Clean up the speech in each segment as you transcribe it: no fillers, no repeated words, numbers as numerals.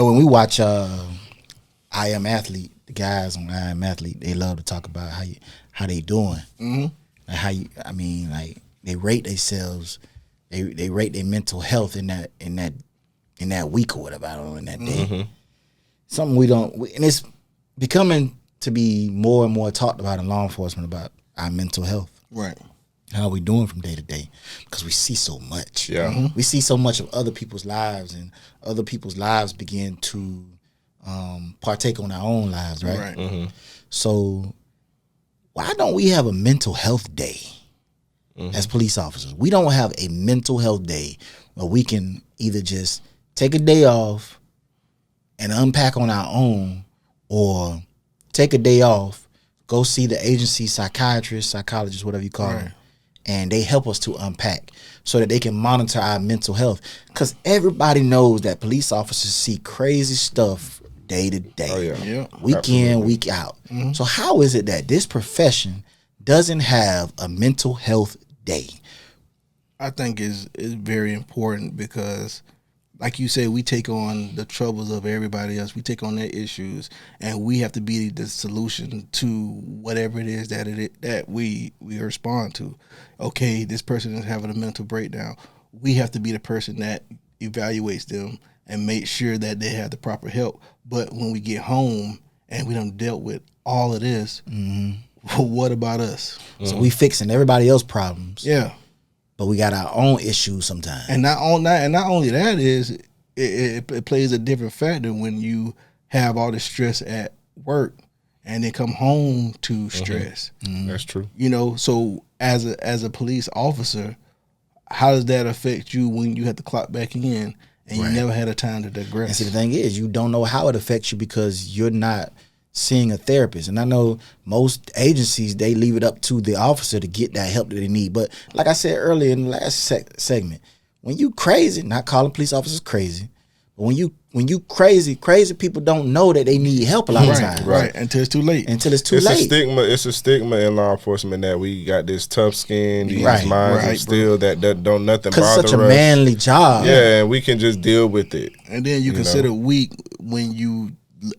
know, when we watch I Am Athlete, the guys on I Am Athlete, they love to talk about how they doing. Mm-hmm. Like how you, I mean, like they rate themselves, they rate their mental health in that week or whatever, I don't know, in that day. Mm-hmm. Something and it's becoming to be more and more talked about in law enforcement about our mental health. Right. How are we doing from day to day? Because we see so much. Yeah. Mm-hmm. We see so much of other people's lives, and other people's lives begin to partake on our own lives, right? Right. Mm-hmm. So why don't we have a mental health day as police officers? We don't have a mental health day where we can either just take a day off and unpack on our own, or take a day off, go see the agency psychiatrist, psychologist, whatever you call them, and they help us to unpack so that they can monitor our mental health. Because everybody knows that police officers see crazy stuff day to day, week in, week out. Mm-hmm. So how is it that this profession doesn't have a mental health day? I think is very important because, like you said, we take on the troubles of everybody else. We take on their issues, and we have to be the solution to whatever it is that we respond to. Okay, this person is having a mental breakdown. We have to be the person that evaluates them and make sure that they have the proper help. But when we get home and we done dealt with all of this, what about us? So we fixing everybody else's problems. Yeah. But we got our own issues sometimes. And not only that is it plays a different factor when you have all the stress at work and then come home to stress. Mm-hmm. That's true. You know, so as a police officer, how does that affect you when you have to clock back in and you never had a time to digress? And see, the thing is, you don't know how it affects you because you're not seeing a therapist. And I know most agencies, they leave it up to the officer to get that help that they need. But like I said earlier in the last segment, when you crazy, not calling police officers crazy, but when you crazy people don't know that they need help a lot of times. Right, until it's too late. It's late. It's a stigma in law enforcement that we got this tough skin, these minds of steel that don't nothing bother us. Because it's such a manly job. Yeah, and we can just deal with it. And then you consider weak when you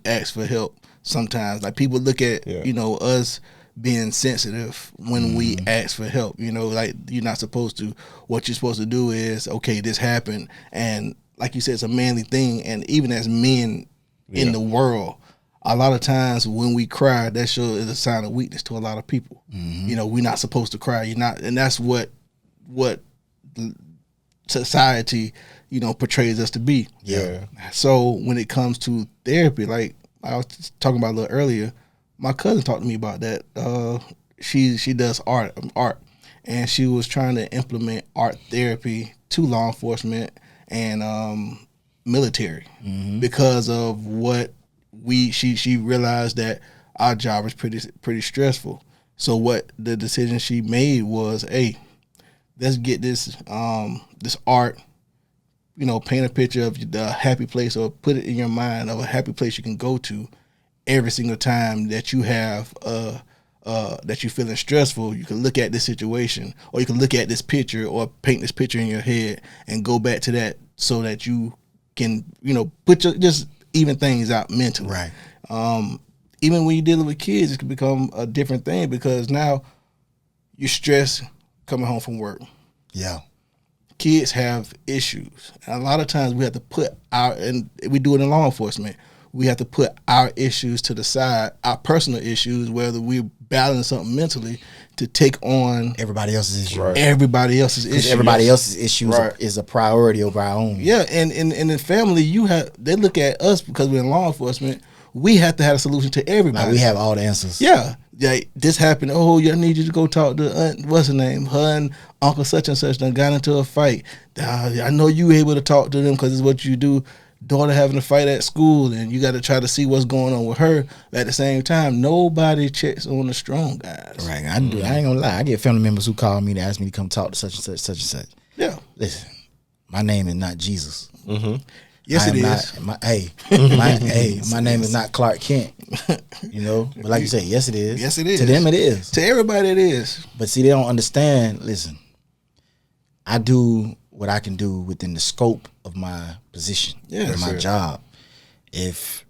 ask for help. Sometimes, like, people look at us being sensitive when we ask for help. Like, you're not supposed to. What you're supposed to do is, okay, this happened, and like you said, it's a manly thing. And even as men in the world, a lot of times when we cry, that shows is a sign of weakness to a lot of people. We're not supposed to cry. You're not, and that's what society portrays us to be. Yeah. So when it comes to therapy, like I was talking about a little earlier, my cousin talked to me about that. She does art, and she was trying to implement art therapy to law enforcement and military because of what she realized that our job is pretty stressful. So what the decision she made was, hey, let's get this art. Paint a picture of the happy place, or put it in your mind of a happy place you can go to every single time that you have that you're feeling stressful. You can look at this situation, or you can look at this picture, or paint this picture in your head and go back to that, so that you can just even things out mentally. Right. Even when you're dealing with kids, it can become a different thing because now you're stressed coming home from work. Yeah. Kids have issues. And a lot of times we have to put and we do it in law enforcement, we have to put our issues to the side, our personal issues, whether we're battling something mentally, to take on everybody else's issue. Right. Everybody else's issues. Everybody else's issues is a priority over our own. Yeah, and in family, they look at us because we're in law enforcement. We have to have a solution to everybody. Like we have all the answers. Yeah. Like, this happened. Oh, I need you to go talk to Aunt, what's her name? Her and Uncle such and such done got into a fight. I know you able to talk to them because it's what you do. Daughter having a fight at school, and you got to try to see what's going on with her. But at the same time, nobody checks on the strong guys. Right. I do. I ain't gonna lie. I get family members who call me to ask me to come talk to such and such, such and such. Yeah. Listen, my name is not Jesus. Mm-hmm. Yes, it is. My name is not Clark Kent. But like you say, yes, it is. Yes, it is. To them, it is. To everybody, it is. But see, they don't understand. Listen, I do what I can do within the scope of my position, my job, if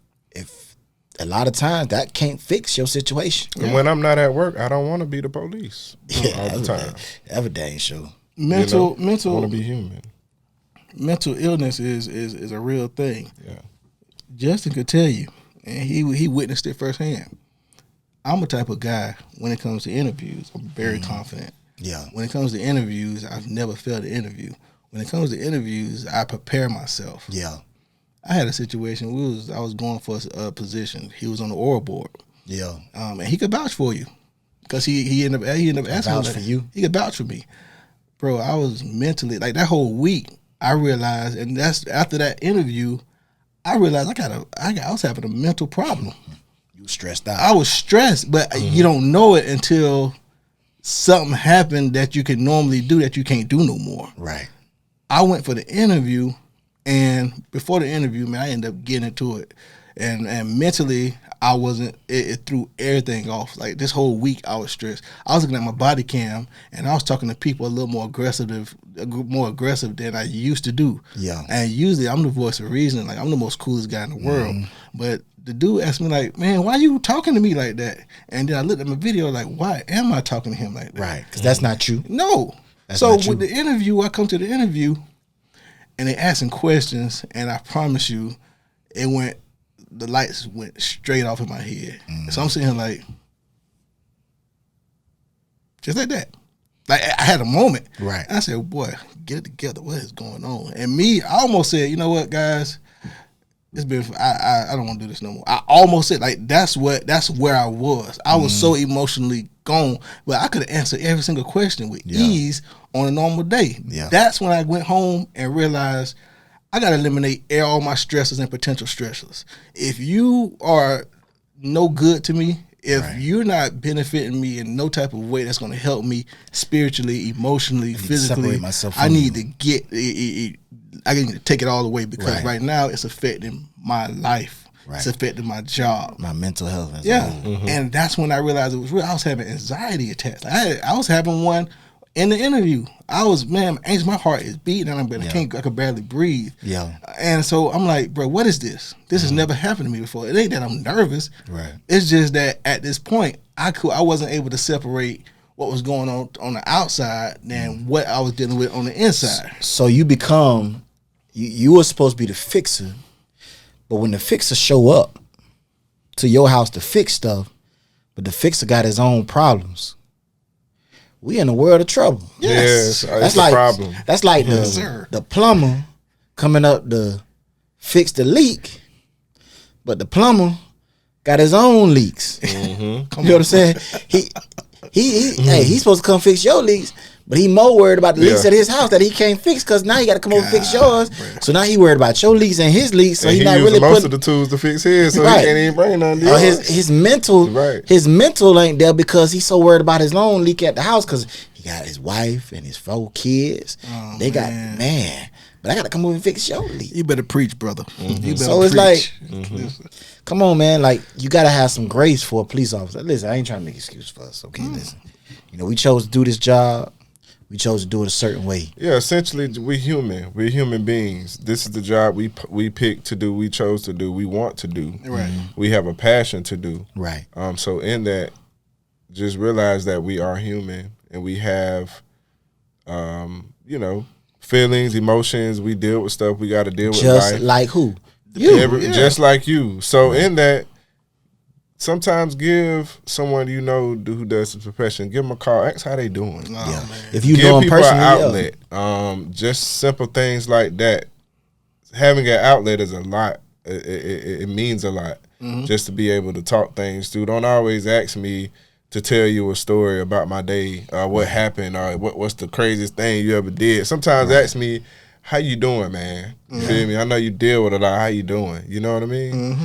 a lot of times that can't fix your situation. And when I'm not at work, I don't want to be the police all the time. Every day, sure. Mental I want to be human. Mental illness is a real thing. Yeah. Justin could tell you, and he witnessed it firsthand. I'm a type of guy, when it comes to interviews, I'm very confident. Yeah. When it comes to interviews, I've never failed an interview. When it comes to interviews, I prepare myself. Yeah. I had a situation. I was going for a position. He was on the oral board. Yeah. And he could vouch for you, because he ended up asking vouch for you. He could vouch for me, bro. I was mentally, like, that whole week. I realized, and that's after that interview, I realized I was having a mental problem. You stressed out. I was stressed, but you don't know it until something happened that you can normally do that you can't do no more. Right. I went for the interview, and before the interview, man, I ended up getting into it. And mentally, I wasn't, it threw everything off. Like, this whole week, I was stressed. I was looking at my body cam, and I was talking to people a little more aggressive than I used to do. Yeah. And usually, I'm the voice of reason. Like, I'm the most coolest guy in the world. But the dude asked me, like, man, why you talking to me like that? And then I looked at my video, like, why am I talking to him like that? Right, because that's not you. No. That's so not true. with the interview, I come to the interview, and they asking questions, and I promise you, the lights went straight off in my head. So I'm sitting here like, just like that. Like, I had a moment. Right. And I said, boy, get it together. What is going on? And me, I almost said, you know what, guys? It's been, I don't want to do this no more. I almost said, like, that's where I was. I was so emotionally gone, but I could have answered every single question with ease on a normal day. Yeah. That's when I went home and realized I got to eliminate all my stressors and potential stressors. If you are no good to me, if you're not benefiting me in no type of way that's going to help me spiritually, emotionally, physically, I need to take it all away, because right now it's affecting my life. Right. It's affecting my job, my mental health. And that's when I realized it was real. I was having anxiety attacks. I was having one in the interview. I was, man, my heart is beating, and I could barely breathe. Yeah. And so I'm like, bro, what is this? This has never happened to me before. It ain't that I'm nervous. Right. It's just that at this point, I wasn't able to separate what was going on the outside than what I was dealing with on the inside. So you become, you were supposed to be the fixer, but when the fixer show up to your house to fix stuff, but the fixer got his own problems, we in a world of trouble. Yes, that's like a problem. That's like the plumber coming up to fix the leak, but the plumber got his own leaks. You know what I'm saying? He's supposed to come fix your leaks, but he more worried about the leaks at his house that he can't fix, because now he got to come over and fix yours. So now he worried about your leaks and his leaks. So he's not really most of the tools to fix his, so he can't even bring none. His mental ain't there because he's so worried about his own leak at the house, because he got his wife and his 4 kids. But I got to come over and fix your leak. You better preach, brother. You better so it's like, come on, man. Like, you got to have some grace for a police officer. Listen, I ain't trying to make excuses for us. Okay, listen. You know, we chose to do this job. We chose to do it a certain way. Yeah, essentially, we're human. We're human beings. This is the job we picked to do. We chose to do. We want to do. Right. We have a passion to do. Right. So in that, just realize that we are human, and we have, feelings, emotions. We deal with stuff. We got to deal with life. Just like who? Just like you. So in that, sometimes give someone who does the profession, give them a call, ask how they doing. If you give know them people personally, an outlet. Just simple things like that. Having an outlet is a lot. It means a lot just to be able to talk things through. Don't always ask me to tell you a story about my day, what happened, or what's the craziest thing you ever did. Sometimes ask me, how you doing, man? You feel me? I know you deal with a lot. How you doing? You know what I mean?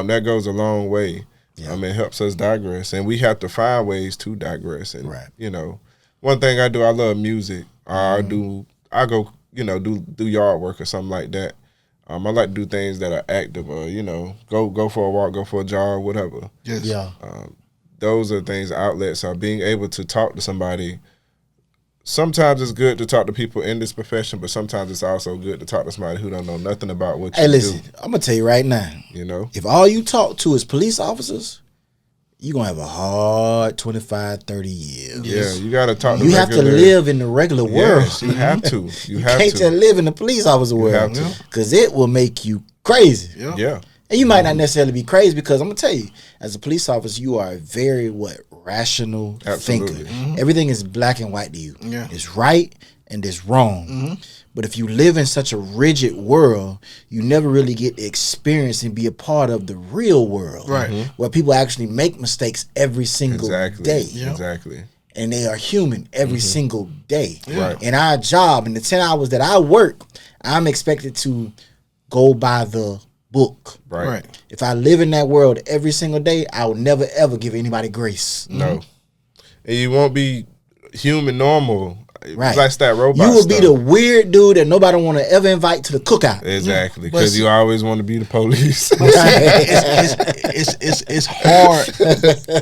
That goes a long way. Yeah. It helps us digress, and we have to find ways to digress. And one thing I do, I love music. I go do yard work or something like that. I like to do things that are active, or go for a walk, go for a jog, whatever. Yes. Yeah. Those are things, outlets, are being able to talk to somebody sometimes it's good to talk to people in this profession, but sometimes it's also good to talk to somebody who don't know nothing about what you Hey, listen, do. I'm gonna tell you right now. You know, If all you talk to is police officers, you're gonna have a hard 25, 30 years. yeah, you got to talk. You have to live in the regular world. Yes, you have to. You have can't to. just live in the police officer world have to. because it will make you crazy. Yeah. And you might not necessarily be crazy because I'm gonna tell you, as a police officer, you are a very rational Absolutely. thinker. Everything is black and white to you. Yeah. It's right and it's wrong. But if you live in such a rigid world, you never really get to experience and be a part of the real world, Right. where people actually make mistakes every single day. Exactly. And they are human every single day. Right. And our job, in the 10 hours that I work, I'm expected to go by the book. Right. If I live in that world every single day, I will never ever give anybody grace. No. And you won't be human normal. Right. Like that robot You will stuff. be the weird dude that nobody want to ever invite to the cookout. Exactly. But Because you always want to be the police. It's hard.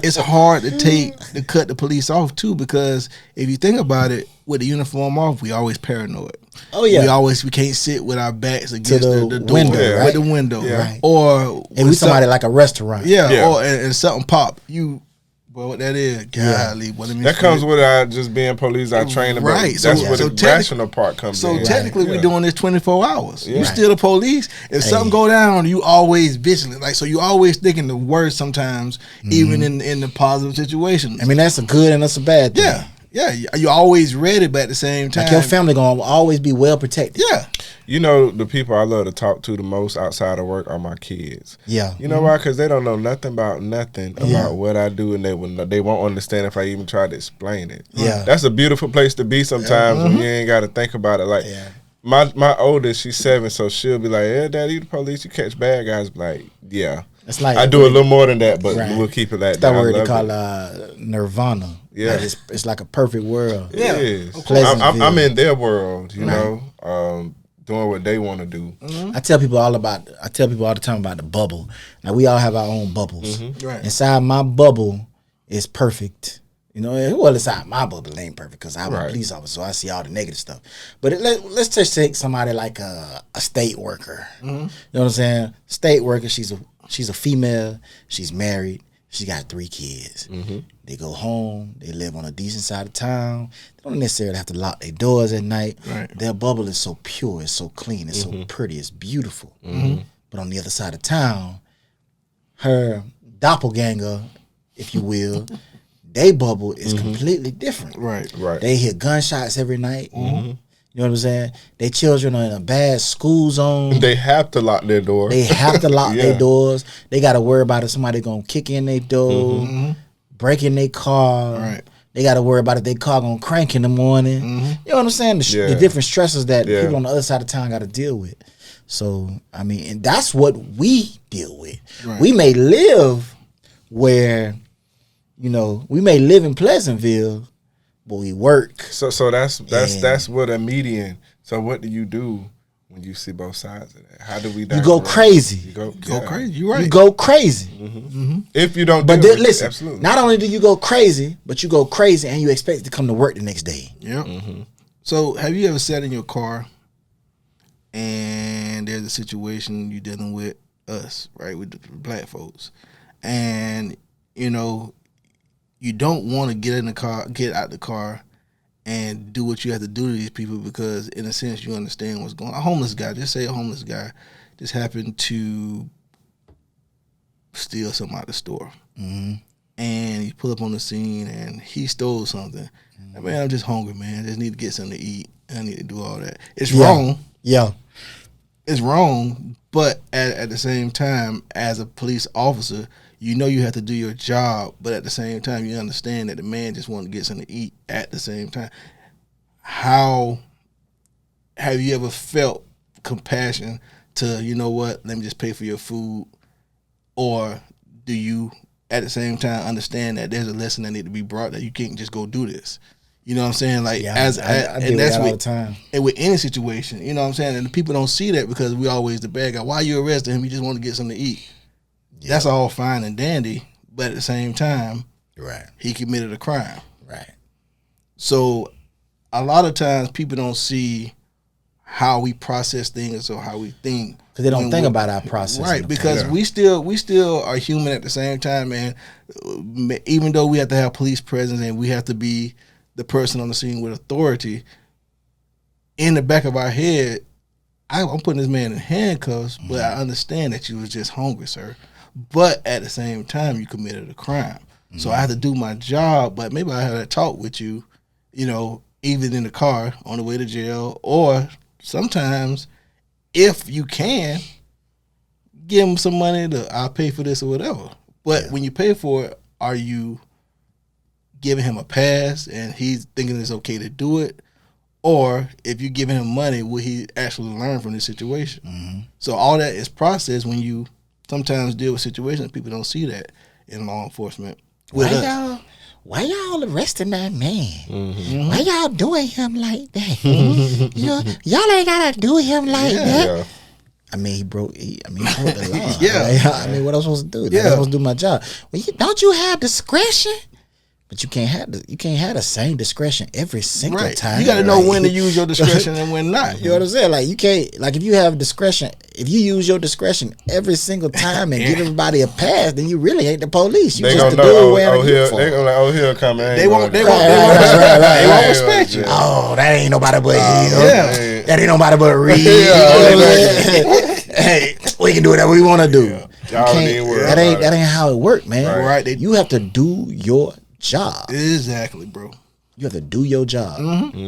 It's hard to cut the police off too, because if you think about it, with the uniform off, we always paranoid. Oh yeah. We can't sit with our backs against the door, window, right? with the window, Yeah. Right. or And we somebody like a restaurant. yeah, or and something pop you. Well, what that is, golly, what it means. That comes with just being police. I train about. Right. That's So- where so the rational part comes So in. technically, Yeah. we're doing this 24 hours. Yeah. You still the police. If something go down, you always vigilant. Like, so you always thinking the worst sometimes, even in the positive situation. I mean, that's a good and that's a bad thing. Yeah, you always ready, but at the same time, Like your family gonna always be well protected. yeah, You know, the people I love to talk to the most outside of work are my kids. Yeah. You know why? Because they don't know nothing about what I do, and they won't understand if I even try to explain it. Yeah. That's a beautiful place to be sometimes when you ain't got to think about it. Like, my oldest, she's 7, so she'll be like, "Yeah, Daddy, you the police, you catch bad guys." Like, yeah. It's like I do a little more than that, but Right. we'll keep it like that I word they love call it. nirvana. Yeah. Like it's like a perfect world. It Yeah. is. Pleasantville. I'm in their world, you know, doing what they want to do. I tell people all the time about the bubble. Now we all have our own bubbles. Right. Inside my bubble is perfect. You know, well, inside my bubble it ain't perfect because I'm a Right. police officer, so I see all the negative stuff. But let's just take somebody like a state worker. You know what I'm saying? State worker. She's a female. She's married. She got 3 kids. They go home. They live on a decent side of town. They don't necessarily have to lock their doors at night. Right. Their bubble is so pure. It's so clean. It's so pretty. It's beautiful. But on the other side of town, her doppelganger, if you will, they bubble is completely different. right. Right. They hear gunshots every night. You know what I'm saying? Their children are in a bad school zone. They have to lock their door. They have to lock Yeah. their doors. They got to worry about if somebody gonna kick in their door, break in their car. Right. They got to worry about if their car gonna crank in the morning. You know what I'm saying? The Yeah. different stresses that Yeah. people on the other side of town got to deal with. So I mean, and that's what we deal with. Right. We may live where, you know, we may live in Pleasantville, but we work. So that's what a median. So what do you do when you see both sides of that? How do we? You go direct? crazy. You go Go crazy. You right. You go crazy. If you don't. But deal with it, listen, absolutely. not only do you go crazy, but you go crazy and you expect to come to work the next day. Yep. So, have you ever sat in your car and there's a situation you're dealing with us, right, with the black folks, and you know you don't want to get out the car, and do what you have to do to these people because, in a sense, you understand what's going on. A homeless guy, just say a homeless guy, just happened to steal something out the store. And he pull up on the scene and he stole something. Like, man, I'm just hungry, man. I just need to get something to eat. I need to do all that. It's wrong. Yeah. It's wrong. But at the same time, as a police officer, you know you have to do your job. But at the same time, you understand that the man just wanted to get something to eat at the same time. How have you ever felt compassion to, you know what, let me just pay for your food? Or do you at the same time understand that there's a lesson that need to be brought, that you can't just go do this? You know what I'm saying? Like, Yeah, I and deal with that's that all with, the time. and with any situation, you know what I'm saying? And the people don't see that because we always the bad guy. Why you arrested him? You just want to get something to eat. Yeah. That's all fine and dandy, but at the same time, Right. he committed a crime. Right. So a lot of times people don't see how we process things or how we think. Because they don't think about our process. Right, because we still are human at the same time, man. Even though we have to have police presence and we have to be the person on the scene with authority, in the back of our head, I'm putting this man in handcuffs, but I understand that you was just hungry, sir. But at the same time, you committed a crime. So I have to do my job, but maybe I have a talk with you, even in the car on the way to jail, or sometimes, if you can, give him some money I'll pay for this or whatever. But when you pay for it, are you giving him a pass and he's thinking it's okay to do it? Or if you're giving him money, will he actually learn from this situation? So all that is processed when you sometimes deal with situations. People don't see that in law enforcement. Why y'all arresting that man? Why y'all doing him like that? Y'all ain't gotta do him like that. Yeah. I mean, he broke the law. Yeah. I mean, what else was supposed to do? I'm supposed to do my job. Well, don't you have discretion? But you can't have the same discretion every single time. You got to know when to use your discretion and when not. You know what I'm saying? Like, you can't, like, if you have discretion, if you use your discretion every single time and give everybody a pass, then you really ain't the police. You just the dude wearing a uniform. They gonna like, here coming. They won't respect you. Oh, that ain't nobody but Yeah. That ain't nobody but Reed. Hey, we can do whatever we want to do. That ain't how it works, man. Right. You have to do your job. Exactly, bro. You have to do your job.